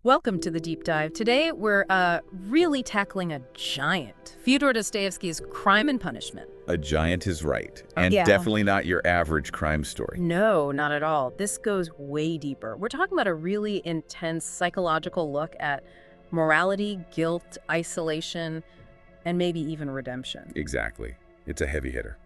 Welcome to the deep dive. Today we're really tackling a giant, Fyodor Dostoevsky's Crime and Punishment. A giant is right, and Yeah. definitely not your average crime story. No, not at all. This goes way deeper. We're talking about a really intense psychological look at morality, guilt, isolation, and maybe even redemption. Exactly. It's a heavy hitter.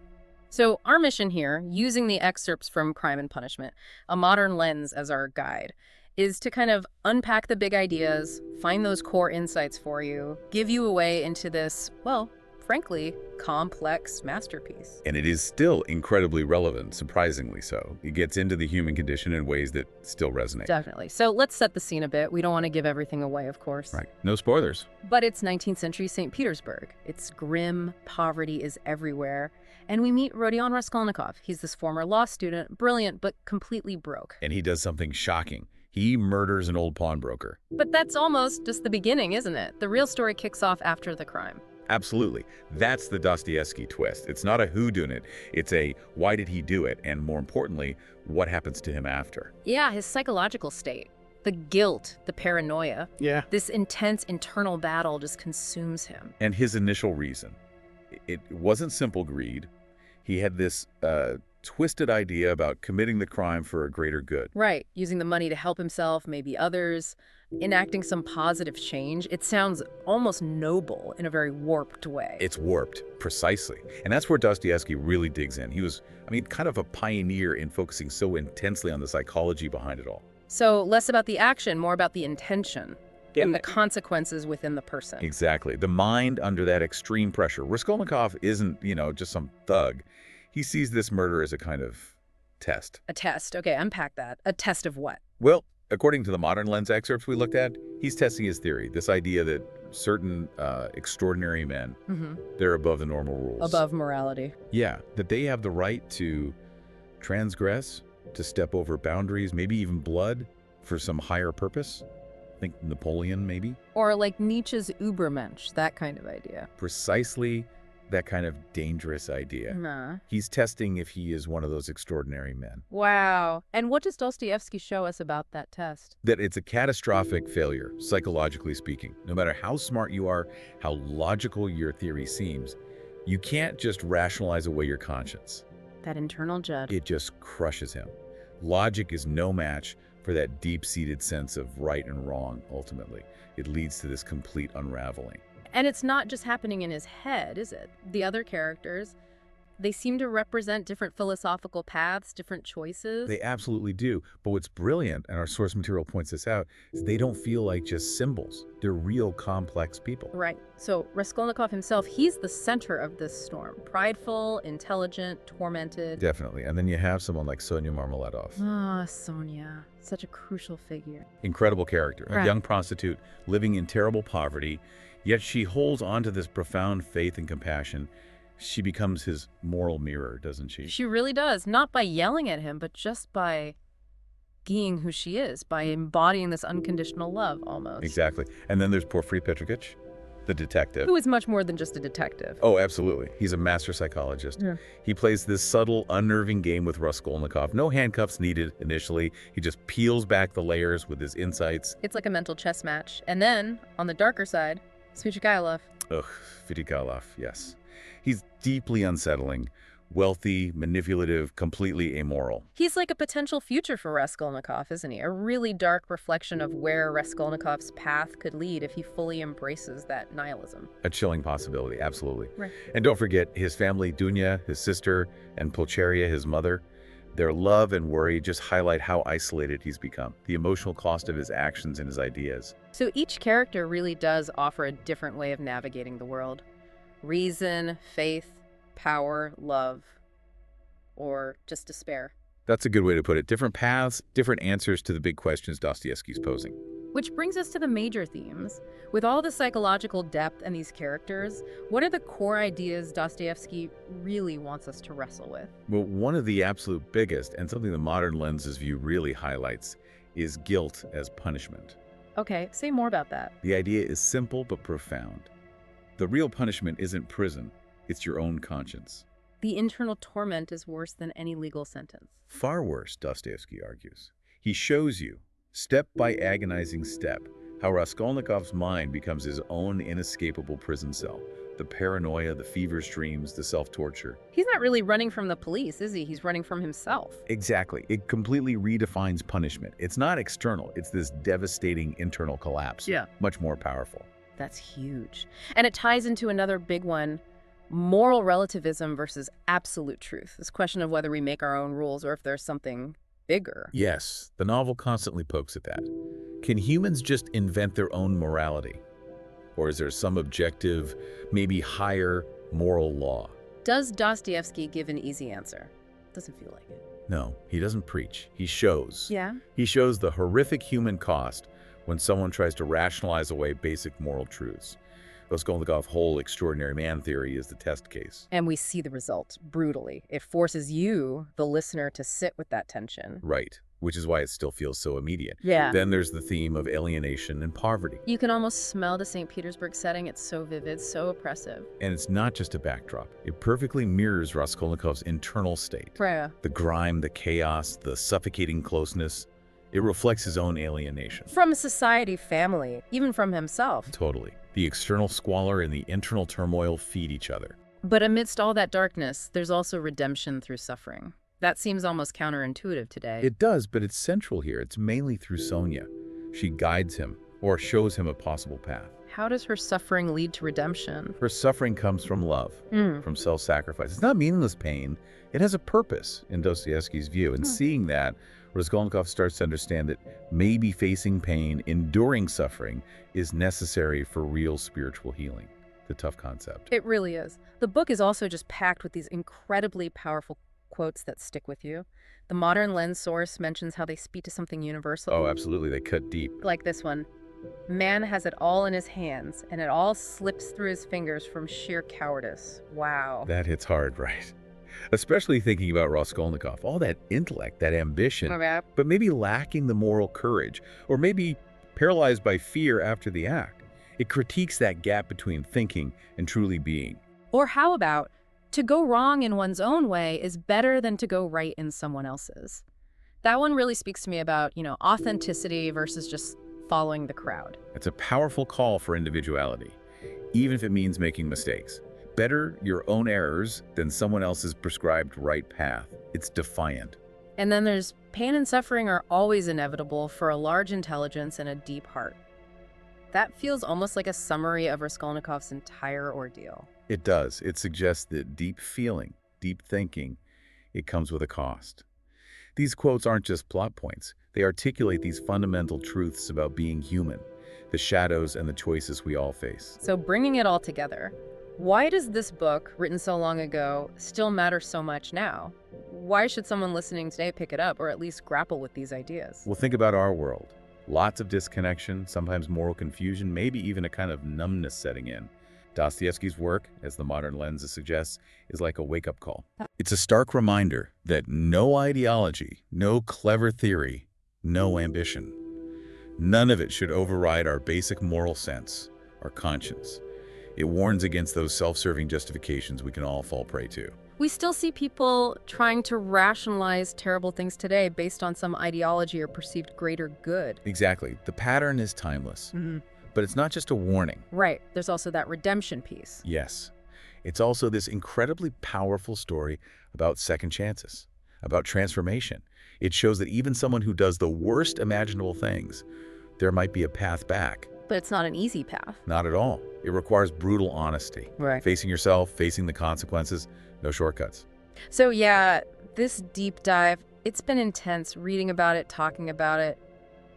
So our mission here, using the excerpts from Crime and Punishment, a modern lens as our guide, is to kind of unpack the big ideas, find those core insights for you, give you a way into this, well, frankly, complex masterpiece. And it is still incredibly relevant, surprisingly so. It gets into the human condition in ways that still resonate. Definitely. So let's set the scene a bit. We don't want to give everything away, of course. Right. No spoilers. But it's 19th century St. Petersburg. It's grim, poverty is everywhere. And we meet Rodion Raskolnikov. He's this former law student, brilliant, but completely broke. And he does something shocking. He murders an old pawnbroker. But that's almost just the beginning, isn't it? The real story kicks off after the crime. Absolutely. That's the Dostoevsky twist. It's not a whodunit. It's a why did he do it? And more importantly, what happens to him after? Yeah, his psychological state, the guilt, the paranoia. Yeah. This intense internal battle just consumes him. And his initial reason. It wasn't simple greed. He had this twisted idea about committing the crime for a greater good. Right, using the money to help himself, maybe others, enacting some positive change. It sounds almost noble in a very warped way. It's warped, precisely. And that's where Dostoevsky really digs in. He was, kind of a pioneer in focusing so intensely on the psychology behind it all. So less about the action, more about the intention and the consequences within the person. Exactly. The mind under that extreme pressure. Raskolnikov isn't, just some thug. He sees this murder as a kind of test. A test. Okay, unpack that. A test of what? Well, according to the modern lens excerpts we looked at, he's testing his theory, this idea that certain extraordinary men, they're above the normal rules. Above morality. Yeah, that they have the right to transgress, to step over boundaries, maybe even blood for some higher purpose. Think Napoleon, maybe? Or like Nietzsche's Übermensch, that kind of idea. Precisely that kind of dangerous idea. Nah. He's testing if he is one of those extraordinary men. Wow. And what does Dostoevsky show us about that test? That it's a catastrophic failure, psychologically speaking. No matter how smart you are, how logical your theory seems, you can't just rationalize away your conscience. That internal judge. It just crushes him. Logic is no match for that deep-seated sense of right and wrong, ultimately. It leads to this complete unraveling. And it's not just happening in his head, is it? The other characters, they seem to represent different philosophical paths, different choices. They absolutely do. But what's brilliant, and our source material points this out, is they don't feel like just symbols. They're real complex people. Right. So Raskolnikov himself, he's the center of this storm. Prideful, intelligent, tormented. Definitely. And then you have someone like Sonia Marmeladov. Ah, Sonia. Such a crucial figure. Incredible character. Right. A young prostitute living in terrible poverty, yet she holds on to this profound faith and compassion. She becomes his moral mirror, doesn't she? She really does. Not by yelling at him, but just by being who she is, by embodying this unconditional love, almost. Exactly. And then there's Porfiry Petrovich, the detective. Who is much more than just a detective. Oh, absolutely. He's a master psychologist. Yeah. He plays this subtle, unnerving game with Raskolnikov. No handcuffs needed initially. He just peels back the layers with his insights. It's like a mental chess match. And then, on the darker side, Svyatogylov. Ugh, Fyodor, yes. He's deeply unsettling, wealthy, manipulative, completely amoral. He's like a potential future for Raskolnikov, isn't he? A really dark reflection of where Raskolnikov's path could lead if he fully embraces that nihilism. A chilling possibility, absolutely. Right. And don't forget his family, Dunya, his sister, and Pulcheria, his mother. Their love and worry just highlight how isolated he's become, the emotional cost of his actions and his ideas. So each character really does offer a different way of navigating the world. Reason, faith, power, love, or just despair. That's a good way to put it. Different paths, different answers to the big questions Dostoevsky's posing. Which brings us to the major themes. With all the psychological depth and these characters, what are the core ideas Dostoevsky really wants us to wrestle with? Well, one of the absolute biggest, and something the modern lens's view really highlights, is guilt as punishment. Okay, say more about that. The idea is simple but profound. The real punishment isn't prison, it's your own conscience. The internal torment is worse than any legal sentence. Far worse, Dostoevsky argues. He shows you, step by agonizing step, How Raskolnikov's mind becomes his own inescapable prison cell. The paranoia, the feverish dreams, the self-torture. He's not really running from the police, is he? He's running from himself. Exactly. It completely redefines punishment. It's not external. It's this devastating internal collapse. Yeah. Much more powerful. That's huge. And it ties into another big one, moral relativism versus absolute truth. This question of whether we make our own rules or if there's something bigger. Yes, the novel constantly pokes at that. Can humans just invent their own morality? Or is there some objective, maybe higher moral law? Does Dostoevsky give an easy answer? Doesn't feel like it. No, he doesn't preach. He shows. Yeah? He shows the horrific human cost when someone tries to rationalize away basic moral truths. Raskolnikov's whole extraordinary man theory is the test case. And we see the result brutally. It forces you, the listener, to sit with that tension. Right, which is why it still feels so immediate. Yeah. Then there's the theme of alienation and poverty. You can almost smell the St. Petersburg setting. It's so vivid, so oppressive. And it's not just a backdrop. It perfectly mirrors Raskolnikov's internal state. Yeah. The grime, the chaos, the suffocating closeness. It reflects his own alienation. From society, family, even from himself. Totally. The external squalor and the internal turmoil feed each other. But amidst all that darkness, there's also redemption through suffering. That seems almost counterintuitive today. It does, but it's central here. It's mainly through Sonia. She guides him, or shows him a possible path. How does her suffering lead to redemption? Her suffering comes from love, from self-sacrifice. It's not meaningless pain. It has a purpose, in Dostoevsky's view. And seeing that, Raskolnikov starts to understand that maybe facing pain, enduring suffering, is necessary for real spiritual healing. The tough concept. It really is. The book is also just packed with these incredibly powerful quotes that stick with you. The modern lens source mentions how they speak to something universal. Oh, absolutely. They cut deep. Like this one. Man has it all in his hands, and it all slips through his fingers from sheer cowardice. Wow. That hits hard, right? Especially thinking about Raskolnikov. All that intellect, that ambition, but maybe lacking the moral courage, or maybe paralyzed by fear after the act. It critiques that gap between thinking and truly being. Or how about, to go wrong in one's own way is better than to go right in someone else's. That one really speaks to me about, authenticity versus just following the crowd. It's a powerful call for individuality, even if it means making mistakes. Better your own errors than someone else's prescribed right path. It's defiant. And then there's pain and suffering are always inevitable for a large intelligence and a deep heart. That feels almost like a summary of Raskolnikov's entire ordeal. It does. It suggests that deep feeling, deep thinking, it comes with a cost. These quotes aren't just plot points. They articulate these fundamental truths about being human, the shadows and the choices we all face. So bringing it all together, why does this book, written so long ago, still matter so much now? Why should someone listening today pick it up or at least grapple with these ideas? Well, think about our world. Lots of disconnection, sometimes moral confusion, maybe even a kind of numbness setting in. Dostoevsky's work, as the modern lens suggests, is like a wake-up call. It's a stark reminder that no ideology, no clever theory, no ambition. None of it should override our basic moral sense, our conscience. It warns against those self-serving justifications we can all fall prey to. We still see people trying to rationalize terrible things today based on some ideology or perceived greater good. Exactly. The pattern is timeless. But it's not just a warning. Right. There's also that redemption piece. Yes. It's also this incredibly powerful story about second chances, about transformation. It shows that even someone who does the worst imaginable things, there might be a path back. But it's not an easy path. Not at all. It requires brutal honesty. Right. Facing yourself, facing the consequences, no shortcuts. So yeah, this deep dive, it's been intense reading about it, talking about it.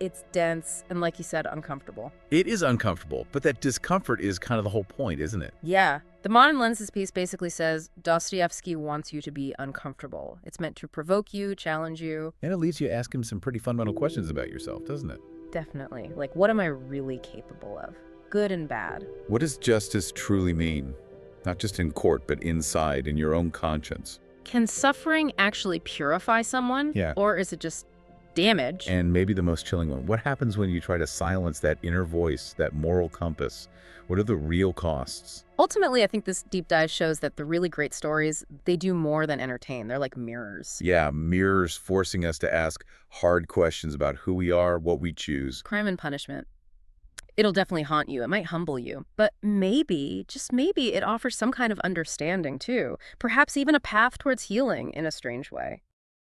It's dense and, like you said, uncomfortable. It is uncomfortable, but that discomfort is kind of the whole point, isn't it? Yeah. The Modern Lenses piece basically says Dostoevsky wants you to be uncomfortable. It's meant to provoke you, challenge you. And it leaves you asking some pretty fundamental questions about yourself, doesn't it? Definitely. Like, what am I really capable of? Good and bad. What does justice truly mean? Not just in court, but inside, in your own conscience. Can suffering actually purify someone? Yeah. Or is it just damage? And maybe the most chilling one, what happens when you try to silence that inner voice, that moral compass? What are the real costs? Ultimately, I think this deep dive shows that the really great stories, they do more than entertain. They're like mirrors. Yeah, mirrors forcing us to ask hard questions about who we are, what we choose. Crime and punishment. It'll definitely haunt you. It might humble you. But maybe, just maybe, it offers some kind of understanding, too. Perhaps even a path towards healing in a strange way.